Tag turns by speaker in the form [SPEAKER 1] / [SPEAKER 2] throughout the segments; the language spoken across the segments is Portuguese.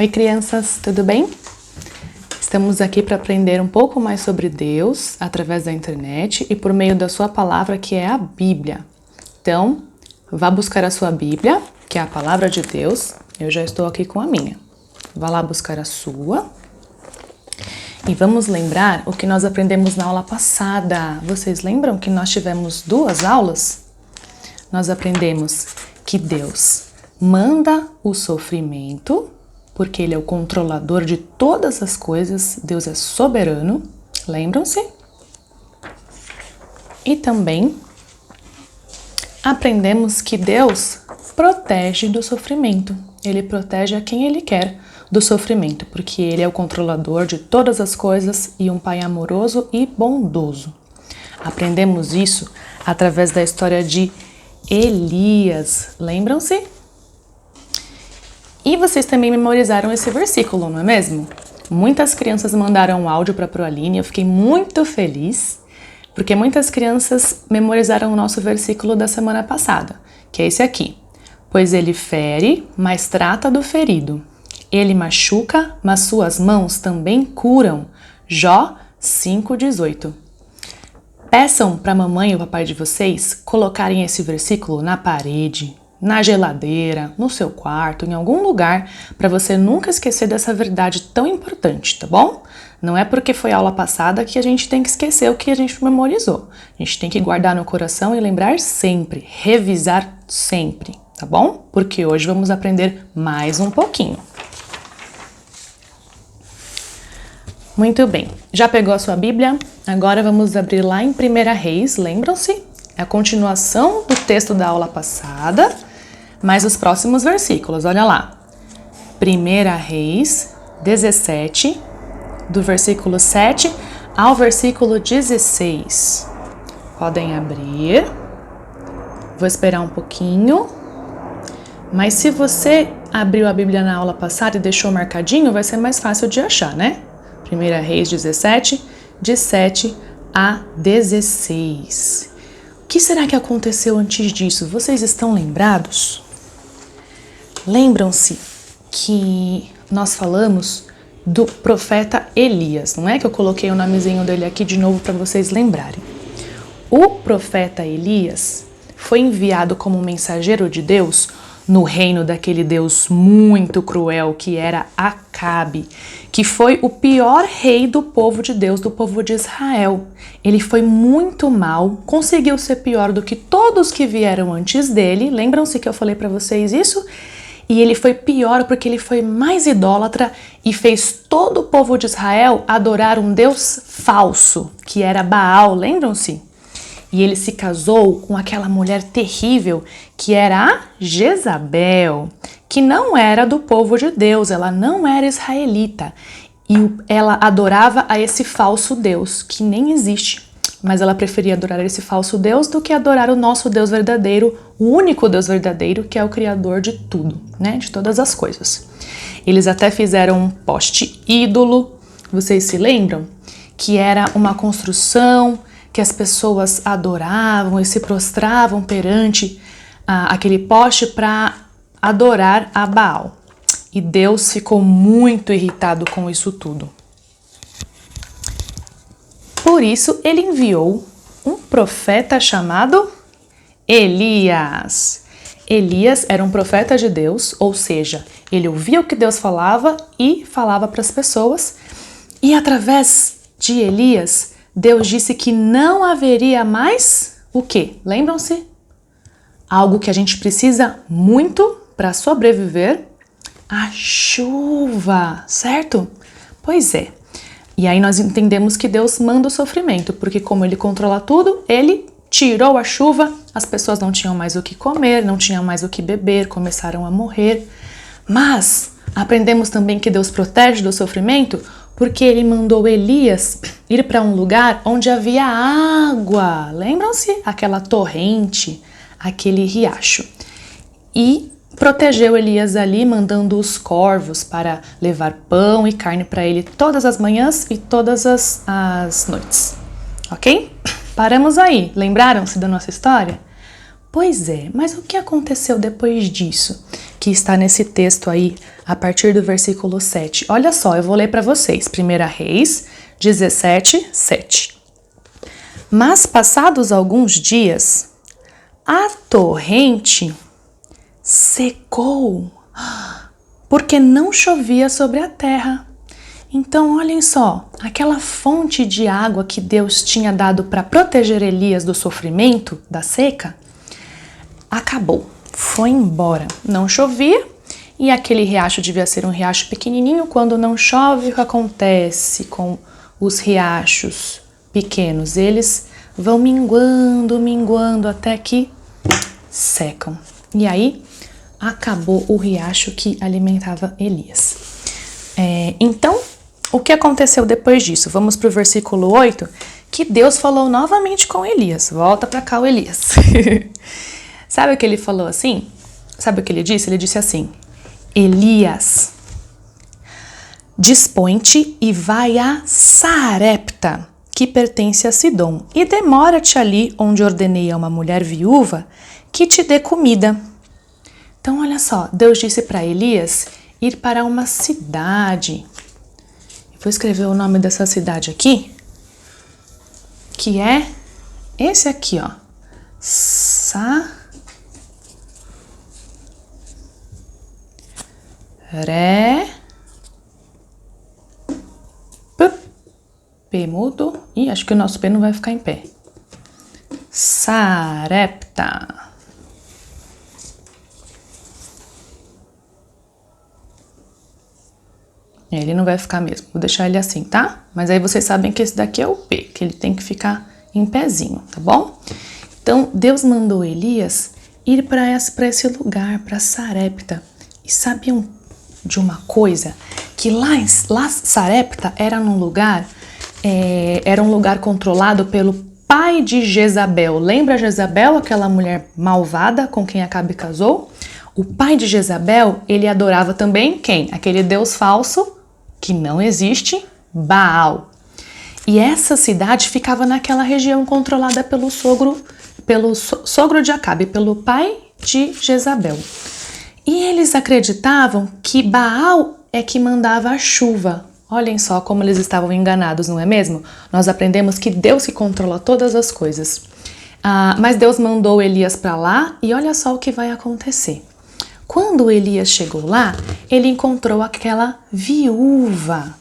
[SPEAKER 1] Oi, crianças, tudo bem? Estamos aqui para aprender um pouco mais sobre Deus através da internet e por meio da sua palavra, que é a Bíblia. Então, vá buscar a sua Bíblia, que é a palavra de Deus. Eu já estou aqui com a minha. Vá lá buscar a sua. E vamos lembrar o que nós aprendemos na aula passada. Vocês lembram que nós tivemos 2 aulas? Nós aprendemos que Deus manda o sofrimento, porque Ele é o controlador de todas as coisas. Deus é soberano, lembram-se? E também aprendemos que Deus protege do sofrimento. Ele protege a quem Ele quer do sofrimento, porque Ele é o controlador de todas as coisas e um Pai amoroso e bondoso. Aprendemos isso através da história de Elias, lembram-se? E vocês também memorizaram esse versículo, não é mesmo? Muitas crianças mandaram um áudio para a Proaline, eu fiquei muito feliz, porque muitas crianças memorizaram o nosso versículo da semana passada, que é esse aqui. Pois ele fere, mas trata do ferido. Ele machuca, mas suas mãos também curam. Jó 5,18. Peçam para a mamãe e o papai de vocês colocarem esse versículo na parede, na geladeira, no seu quarto, em algum lugar, para você nunca esquecer dessa verdade tão importante, tá bom? Não é porque foi aula passada que a gente tem que esquecer o que a gente memorizou. A gente tem que guardar no coração e lembrar sempre, revisar sempre, tá bom? Porque hoje vamos aprender mais um pouquinho. Muito bem, já pegou a sua Bíblia? Agora vamos abrir lá em 1 Reis, lembram-se? É a continuação do texto da aula passada, mas os próximos versículos, olha lá. 1 Reis 17, do versículo 7 ao versículo 16. Podem abrir. Vou esperar um pouquinho. Mas se você abriu a Bíblia na aula passada e deixou marcadinho, vai ser mais fácil de achar, né? 1 Reis 17, de 7 a 16. O que será que aconteceu antes disso? Vocês estão lembrados? Lembram-se que nós falamos do profeta Elias, não é? Que eu coloquei o nomezinho dele aqui de novo para vocês lembrarem. O profeta Elias foi enviado como mensageiro de Deus no reino daquele Deus muito cruel que era Acabe, que foi o pior rei do povo de Deus, do povo de Israel. Ele foi muito mal, conseguiu ser pior do que todos que vieram antes dele. Lembram-se que eu falei para vocês isso? E ele foi pior porque ele foi mais idólatra e fez todo o povo de Israel adorar um Deus falso, que era Baal, lembram-se? E ele se casou com aquela mulher terrível que era a Jezabel, que não era do povo de Deus, ela não era israelita. E ela adorava a esse falso Deus, que nem existe. Mas ela preferia adorar esse falso Deus do que adorar o nosso Deus verdadeiro, o único Deus verdadeiro, que é o Criador de tudo, né? De todas as coisas. Eles até fizeram um poste ídolo, vocês se lembram? Que era uma construção que as pessoas adoravam e se prostravam perante aquele poste para adorar a Baal. E Deus ficou muito irritado com isso tudo. Por isso, ele enviou um profeta chamado Elias. Elias era um profeta de Deus, ou seja, ele ouvia o que Deus falava e falava para as pessoas. E através de Elias, Deus disse que não haveria mais o quê? Lembram-se? Algo que a gente precisa muito para sobreviver? A chuva, certo? Pois é. E aí nós entendemos que Deus manda o sofrimento, porque como Ele controla tudo, Ele tirou a chuva, as pessoas não tinham mais o que comer, não tinham mais o que beber, começaram a morrer. Mas aprendemos também que Deus protege do sofrimento, porque Ele mandou Elias ir para um lugar onde havia água. Lembram-se? Aquela torrente, aquele riacho. E protegeu Elias ali, mandando os corvos para levar pão e carne para ele todas as manhãs e todas as noites. Ok? Paramos aí. Lembraram-se da nossa história? Pois é, mas o que aconteceu depois disso? que está nesse texto aí, a partir do versículo 7. Olha só, eu vou ler para vocês. 1 Reis 17, 7. Mas passados alguns dias, a torrente secou, porque não chovia sobre a terra. Então, olhem só, aquela fonte de água que Deus tinha dado para proteger Elias do sofrimento, da seca, acabou, foi embora. Não chovia e aquele riacho devia ser um riacho pequenininho. Quando não chove, o que acontece com os riachos pequenos? Eles vão minguando, minguando até que secam. E aí, acabou o riacho que alimentava Elias. Então, o que aconteceu depois disso? Vamos para o versículo 8, que Deus falou novamente com Elias. Volta para cá o Elias. Sabe o que ele falou assim? Sabe o que ele disse? Ele disse assim: Elias, dispõe-te e vai a Sarepta, que pertence a Sidom, e demora-te ali onde ordenei a uma mulher viúva que te dê comida. Então, olha só, Deus disse para Elias ir para uma cidade. Vou escrever o nome dessa cidade aqui, que é esse aqui, ó. P mudo. Ih, acho que o nosso P não vai ficar em pé. Sarepta. Ele não vai ficar mesmo. Vou deixar ele assim, tá? Mas aí vocês sabem que esse daqui é o P, que ele tem que ficar em pezinho, tá bom? Então, Deus mandou Elias ir para esse lugar, para Sarepta. E sabiam de uma coisa? Que lá Sarepta era um lugar controlado pelo pai de Jezabel. Lembra Jezabel, aquela mulher malvada com quem Acabe casou? O pai de Jezabel, ele adorava também quem? Aquele deus falso que não existe, Baal. E essa cidade ficava naquela região controlada pelo sogro de Acabe, pelo pai de Jezabel. E eles acreditavam que Baal é que mandava a chuva. Olhem só como eles estavam enganados, não é mesmo? Nós aprendemos que Deus que controla todas as coisas. Mas Deus mandou Elias para lá e olha só o que vai acontecer. Quando Elias chegou lá, ele encontrou aquela viúva.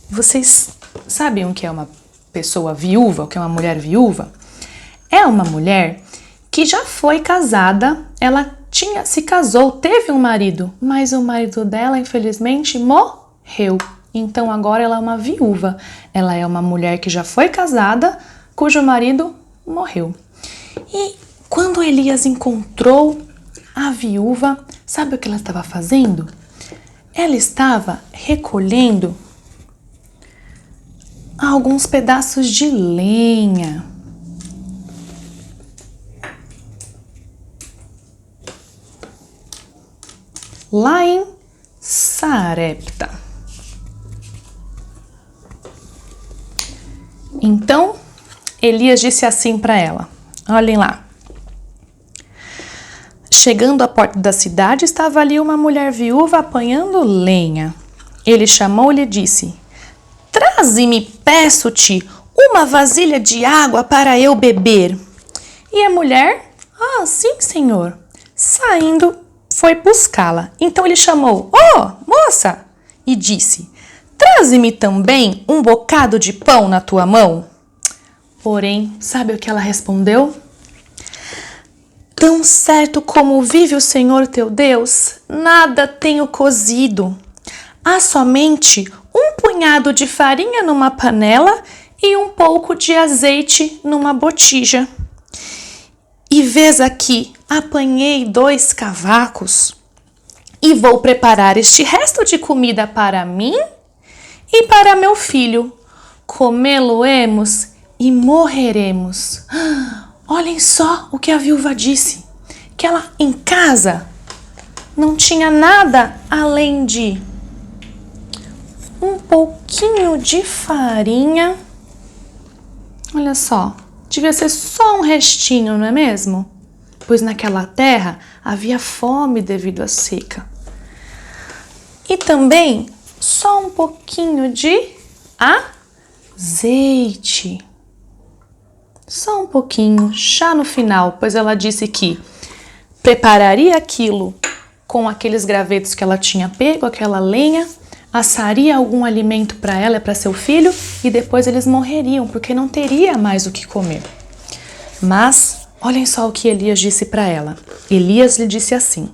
[SPEAKER 1] Vocês sabem o que é uma pessoa viúva, o que é uma mulher viúva? É uma mulher que já foi casada, ela se casou, teve um marido, mas o marido dela, infelizmente, morreu. Então agora ela é uma viúva. Ela é uma mulher que já foi casada, cujo marido morreu. E quando Elias encontrou a viúva, sabe o que ela estava fazendo? Ela estava recolhendo alguns pedaços de lenha. Lá em Sarepta. Então, Elias disse assim para ela, olhem lá. Chegando à porta da cidade, estava ali uma mulher viúva apanhando lenha. Ele chamou e lhe disse, traze-me, peço-te, uma vasilha de água para eu beber. E a mulher, sim, senhor. Saindo, foi buscá-la. Então ele chamou, moça, e disse, traze-me também um bocado de pão na tua mão. Porém, sabe o que ela respondeu? Tão certo como vive o Senhor teu Deus, nada tenho cozido. Há somente um punhado de farinha numa panela e um pouco de azeite numa botija. E vês aqui, apanhei 2 cavacos e vou preparar este resto de comida para mim e para meu filho. Comê-lo-emos e morreremos. Olhem só o que a viúva disse, que ela em casa não tinha nada além de um pouquinho de farinha. Olha só, devia ser só um restinho, não é mesmo? pois naquela terra havia fome devido à seca. E também só um pouquinho de azeite. Só um pouquinho, já no final, pois ela disse que prepararia aquilo com aqueles gravetos que ela tinha pego, aquela lenha, assaria algum alimento para ela e para seu filho e depois eles morreriam porque não teria mais o que comer. Mas olhem só o que Elias disse para ela. Elias lhe disse assim: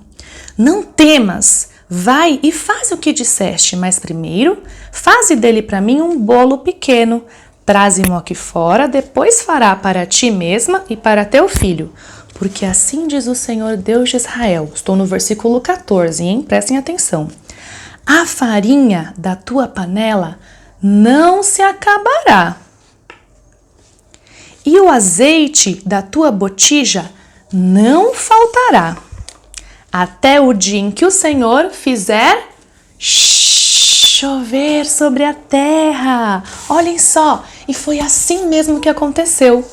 [SPEAKER 1] não temas, vai e faz o que disseste, mas primeiro faze dele para mim um bolo pequeno. Traze-mo aqui fora, depois fará para ti mesma e para teu filho. Porque assim diz o Senhor Deus de Israel. Estou no versículo 14, hein? Prestem atenção. A farinha da tua panela não se acabará. E o azeite da tua botija não faltará. Até o dia em que o Senhor fizer chover sobre a terra. Olhem só, e foi assim mesmo que aconteceu.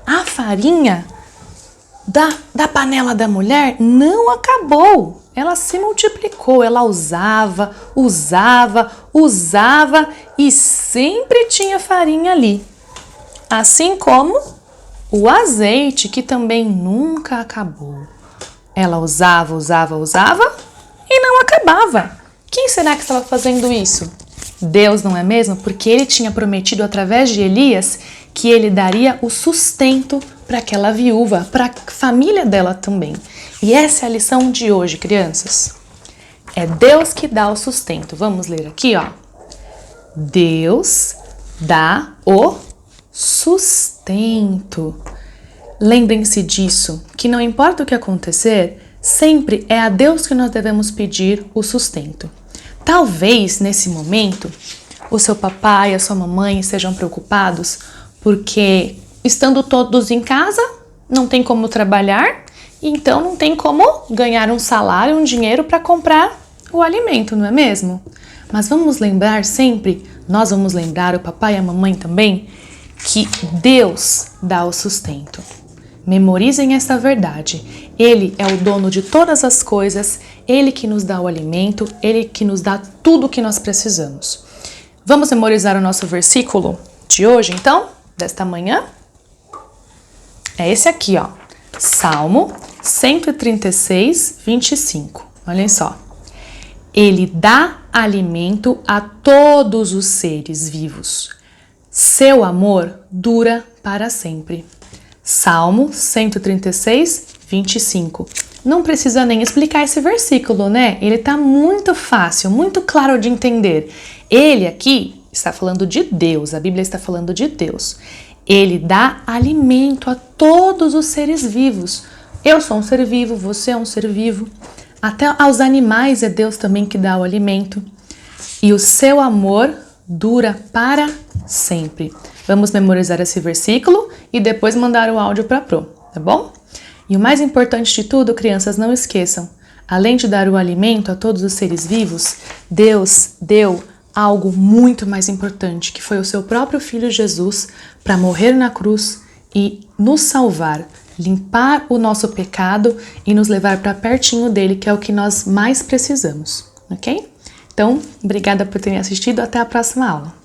[SPEAKER 1] A farinha da panela da mulher não acabou. Ela se multiplicou, ela usava e sempre tinha farinha ali. Assim como o azeite, que também nunca acabou. Ela usava e não acabava. Quem será que estava fazendo isso? Deus, não é mesmo? Porque ele tinha prometido através de Elias que ele daria o sustento para aquela viúva, para a família dela também. E essa é a lição de hoje, crianças. É Deus que dá o sustento. Vamos ler aqui, ó. Deus dá o sustento. Lembrem-se disso, que não importa o que acontecer, sempre é a Deus que nós devemos pedir o sustento. Talvez, nesse momento, o seu papai e a sua mamãe estejam preocupados porque, estando todos em casa, não tem como trabalhar, então não tem como ganhar um salário, um dinheiro para comprar o alimento, não é mesmo? Mas vamos lembrar sempre, nós vamos lembrar, o papai e a mamãe também, que Deus dá o sustento. Memorizem essa verdade. Ele é o dono de todas as coisas, Ele que nos dá o alimento, Ele que nos dá tudo o que nós precisamos. Vamos memorizar o nosso versículo de hoje, então, desta manhã? É esse aqui, ó. Salmo 136, 25. Olhem só. Ele dá alimento a todos os seres vivos. Seu amor dura para sempre. Salmo 136, 25. Não precisa nem explicar esse versículo, né? Ele tá muito fácil, muito claro de entender. Ele aqui está falando de Deus, a Bíblia está falando de Deus. Ele dá alimento a todos os seres vivos. Eu sou um ser vivo, você é um ser vivo. Até aos animais é Deus também que dá o alimento. E o seu amor dura para sempre. Vamos memorizar esse versículo e depois mandar o áudio para a Pro, tá bom? E o mais importante de tudo, crianças, não esqueçam, além de dar o alimento a todos os seres vivos, Deus deu algo muito mais importante, que foi o seu próprio Filho Jesus para morrer na cruz e nos salvar, limpar o nosso pecado e nos levar para pertinho dele, que é o que nós mais precisamos, ok? Então, obrigada por terem assistido, até a próxima aula.